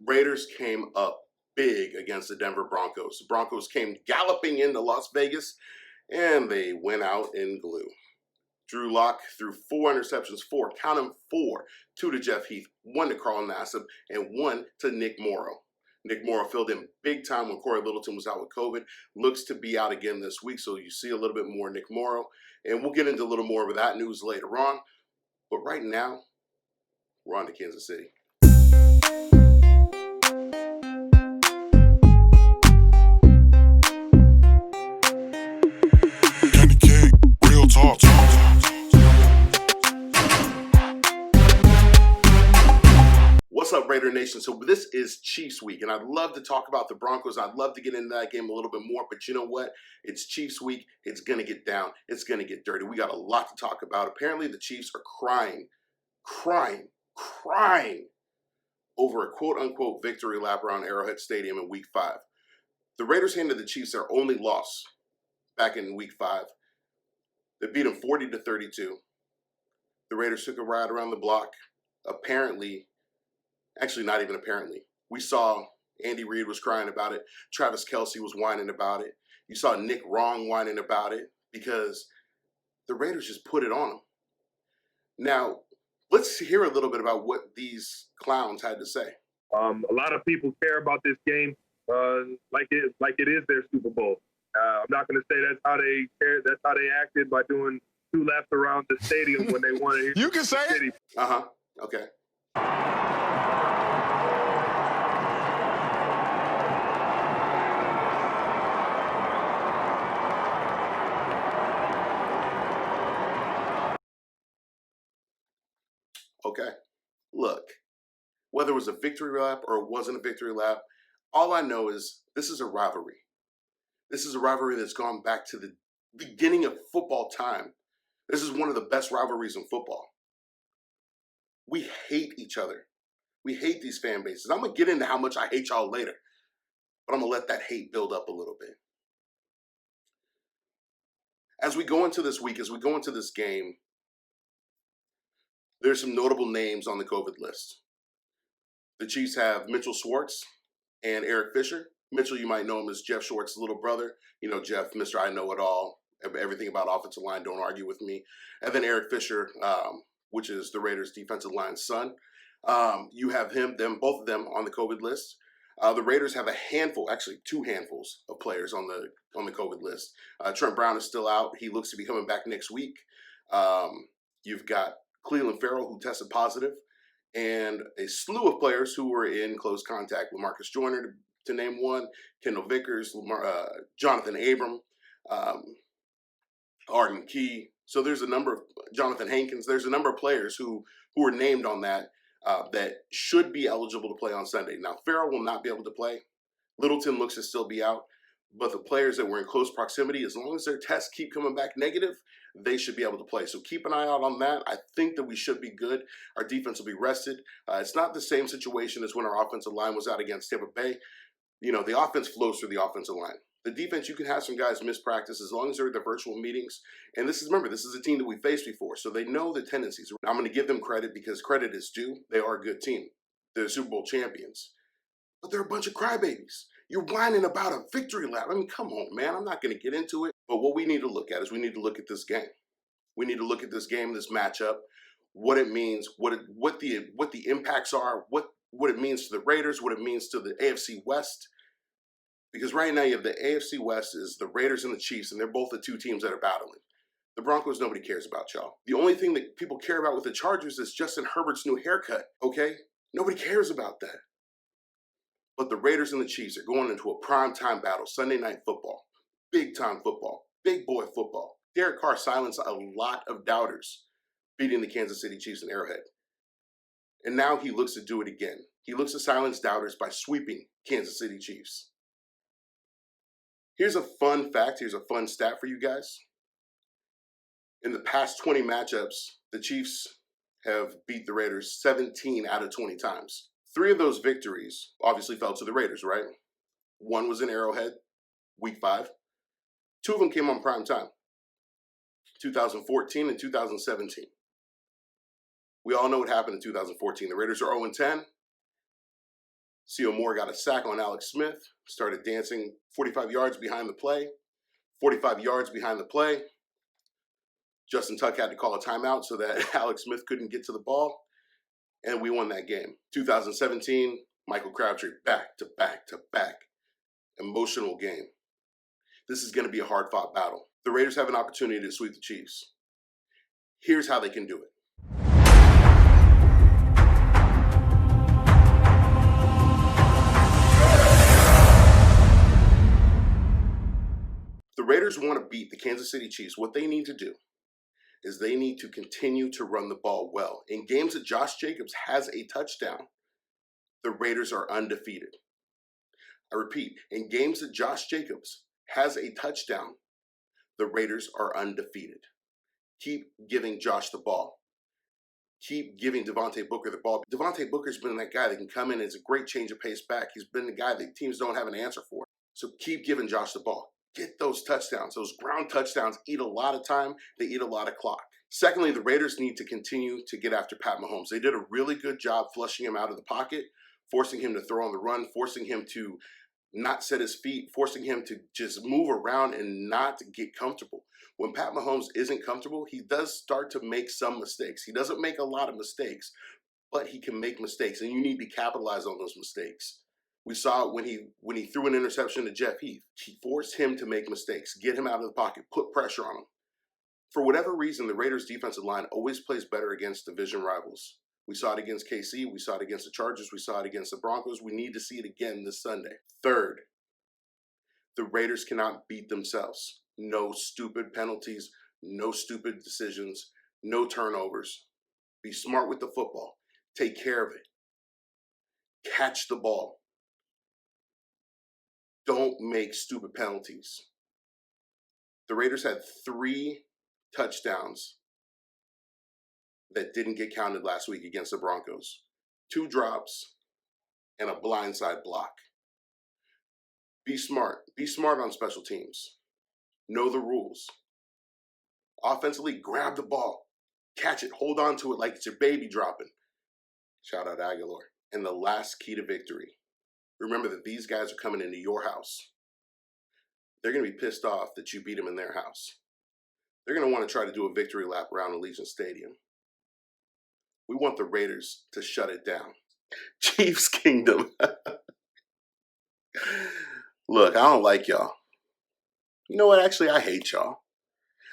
Raiders came up big against the Denver Broncos. The Broncos came galloping into Las Vegas, and they went out in glue. Drew Lock threw 4 interceptions, count them, 4, 2 to Jeff Heath, 1 to Carl Nassib, and 1 to Nick Morrow. Nick Morrow filled in big time when Corey Littleton was out with COVID. Looks to be out again this week, so you see a little bit more Nick Morrow. And we'll get into a little more of that news later on. But right now, we're on to Kansas City. Real talk. What's up, Raider Nation? So this is Chiefs week, and I'd love to talk about the Broncos. I'd love to get into that game a little bit more, but you know what? It's Chiefs week. It's going to get down. It's going to get dirty. We got a lot to talk about. Apparently, the Chiefs are crying over a quote-unquote victory lap around Arrowhead Stadium in Week 5. The Raiders handed the Chiefs their only loss back in Week 5. They beat them 40-32. The Raiders took a ride around the block. Actually, not even apparently. We saw Andy Reid was crying about it. Travis Kelce was whining about it. You saw Nick Wrong whining about it because the Raiders just put it on them. Now, let's hear a little bit about what these clowns had to say. A lot of people care about this game like it is their Super Bowl. I'm not going to say that's how they care. That's how they acted by doing 2 laps around the stadium when they wanted. You can say it. Okay. Okay, look, whether it was a victory lap or it wasn't a victory lap, all I know is this is a rivalry. This is a rivalry that's gone back to the beginning of football time. This is one of the best rivalries in football. We hate each other. We hate these fan bases. I'm going to get into how much I hate y'all later, but I'm going to let that hate build up a little bit. As we go into this week, as we go into this game, there's some notable names on the COVID list. The Chiefs have Mitchell Schwartz and Eric Fisher. Mitchell, you might know him as Jeff Schwartz's little brother. You know, Jeff, Mr. I Know It All, everything about offensive line, don't argue with me. And then Eric Fisher, which is the Raiders' defensive line's son. You have both of them on the COVID list. The Raiders have a handful, actually 2 handfuls of players on the COVID list. Trent Brown is still out. He looks to be coming back next week. You've got Cleveland Farrell, who tested positive, and a slew of players who were in close contact with Marcus Joyner, to name one, Kendall Vickers, Jonathan Abram, Arden Key. So there's a number of Jonathan Hankins. There's a number of players who are named on that should be eligible to play on Sunday. Now, Farrell will not be able to play. Littleton looks to still be out. But the players that were in close proximity, as long as their tests keep coming back negative, they should be able to play. So keep an eye out on that. I think that we should be good. Our defense will be rested. It's not the same situation as when our offensive line was out against Tampa Bay. You know, the offense flows through the offensive line. The defense, you can have some guys miss practice as long as they're at the virtual meetings. And this is a team that we faced before, so they know the tendencies. I'm going to give them credit because credit is due. They are a good team. They're Super Bowl champions. But they're a bunch of crybabies. You're whining about a victory lap. I mean, come on, man. I'm not going to get into it. But what we need to look at is we need to look at this game. We need to look at this game, this matchup, what it means, what the impacts are, what it means to the Raiders, what it means to the AFC West. Because right now you have the AFC West is the Raiders and the Chiefs, and they're both the 2 teams that are battling. The Broncos, nobody cares about y'all. The only thing that people care about with the Chargers is Justin Herbert's new haircut, okay? Nobody cares about that. But the Raiders and the Chiefs are going into a primetime battle, Sunday Night Football, big-time football, big boy football. Derek Carr silenced a lot of doubters, beating the Kansas City Chiefs in Arrowhead. And now he looks to do it again. He looks to silence doubters by sweeping Kansas City Chiefs. Here's a fun fact. Here's a fun stat for you guys. In the past 20 matchups, the Chiefs have beat the Raiders 17 out of 20 times. 3 of those victories obviously fell to the Raiders, right? 1 was in Arrowhead, Week 5. 2 of them came on prime time, 2014 and 2017. We all know what happened in 2014. The Raiders are 0-10. C.O. Moore got a sack on Alex Smith, started dancing 45 yards behind the play. 45 yards behind the play. Justin Tuck had to call a timeout so that Alex Smith couldn't get to the ball, and we won that game. 2017, Michael Crabtree, back to back to back. Emotional game. This is going to be a hard-fought battle. The Raiders have an opportunity to sweep the Chiefs. Here's how they can do it. The Raiders want to beat the Kansas City Chiefs. What they need to do is they need to continue to run the ball well. In games that Josh Jacobs has a touchdown, the Raiders are undefeated. I repeat, in games that Josh Jacobs has a touchdown, the Raiders are undefeated. Keep giving Josh the ball. Keep giving Devontae Booker the ball. Devontae Booker's been that guy that can come in as a great change of pace back. He's been the guy that teams don't have an answer for. So keep giving Josh the ball. Get those touchdowns. Those ground touchdowns eat a lot of time. They eat a lot of clock. Secondly, the Raiders need to continue to get after Pat Mahomes. They did a really good job flushing him out of the pocket, forcing him to throw on the run, forcing him to not set his feet, forcing him to just move around and not get comfortable. When Pat Mahomes isn't comfortable, he does start to make some mistakes. He doesn't make a lot of mistakes, but he can make mistakes, and you need to capitalize on those mistakes. We saw it when he threw an interception to Jeff Heath. He forced him to make mistakes, get him out of the pocket, put pressure on him. For whatever reason, the Raiders' defensive line always plays better against division rivals. We saw it against KC. We saw it against the Chargers. We saw it against the Broncos. We need to see it again this Sunday. Third, the Raiders cannot beat themselves. No stupid penalties, no stupid decisions, no turnovers. Be smart with the football. Take care of it. Catch the ball. Don't make stupid penalties. The Raiders had 3 touchdowns that didn't get counted last week against the Broncos. 2 drops and a blindside block. Be smart. Be smart on special teams. Know the rules. Offensively, grab the ball. Catch it. Hold on to it like it's your baby dropping. Shout out Aguilar. And the last key to victory. Remember that these guys are coming into your house. They're going to be pissed off that you beat them in their house. They're going to want to try to do a victory lap around Allegiant Stadium. We want the Raiders to shut it down. Chiefs Kingdom. Look, I don't like y'all. You know what? Actually, I hate y'all.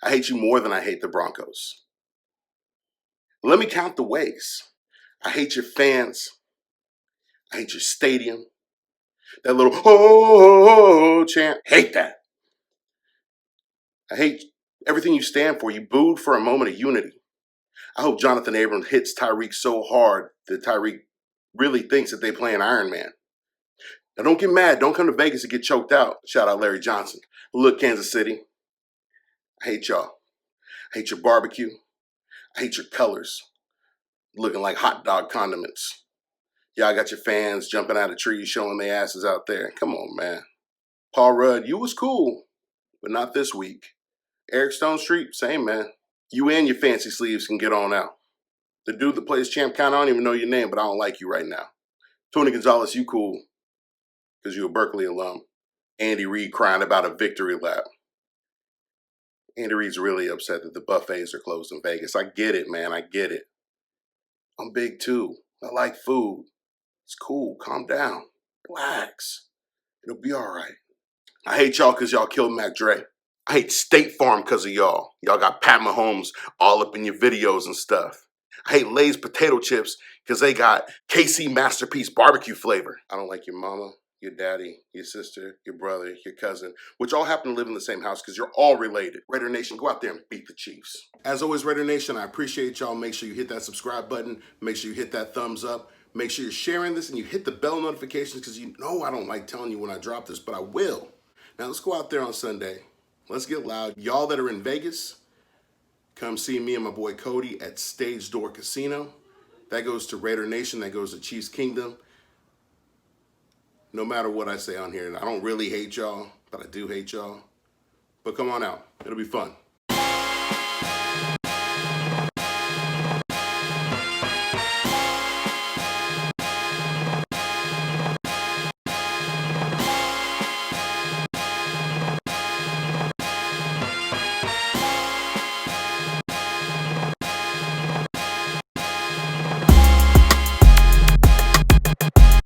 I hate you more than I hate the Broncos. Let me count the ways. I hate your fans. I hate your stadium. That little oh chant. Hate that. I hate everything you stand for. You booed for a moment of unity. I hope Jonathan Abrams hits Tyreek so hard that Tyreek really thinks that they play an Iron Man. Now don't get mad. Don't come to Vegas to get choked out. Shout out Larry Johnson. Look, Kansas City. I hate y'all. I hate your barbecue. I hate your colors. Looking like hot dog condiments. Y'all got your fans jumping out of trees showing their asses out there. Come on, man. Paul Rudd, you was cool, but not this week. Eric Stone Street, same man. You and your fancy sleeves can get on out. The dude that plays champ count, I don't even know your name, but I don't like you right now. Tony Gonzalez, you cool, because you're a Berkeley alum. Andy Reid crying about a victory lap. Andy Reid's really upset that the buffets are closed in Vegas. I get it, man. I get it. I'm big too. I like food. It's cool. Calm down. Relax. It'll be all right. I hate y'all because y'all killed Mac Dre. I hate State Farm because of y'all. Y'all got Pat Mahomes all up in your videos and stuff. I hate Lay's potato chips because they got KC Masterpiece barbecue flavor. I don't like your mama, your daddy, your sister, your brother, your cousin, which all happen to live in the same house because you're all related. Raider Nation, go out there and beat the Chiefs. As always, Raider Nation, I appreciate y'all. Make sure you hit that subscribe button. Make sure you hit that thumbs up. Make sure you're sharing this and you hit the bell notifications because you know I don't like telling you when I drop this, but I will. Now let's go out there on Sunday. Let's get loud. Y'all that are in Vegas, come see me and my boy Cody at Stage Door Casino. That goes to Raider Nation. That goes to Chiefs Kingdom. No matter what I say on here, and I don't really hate y'all, but I do hate y'all. But come on out. It'll be fun.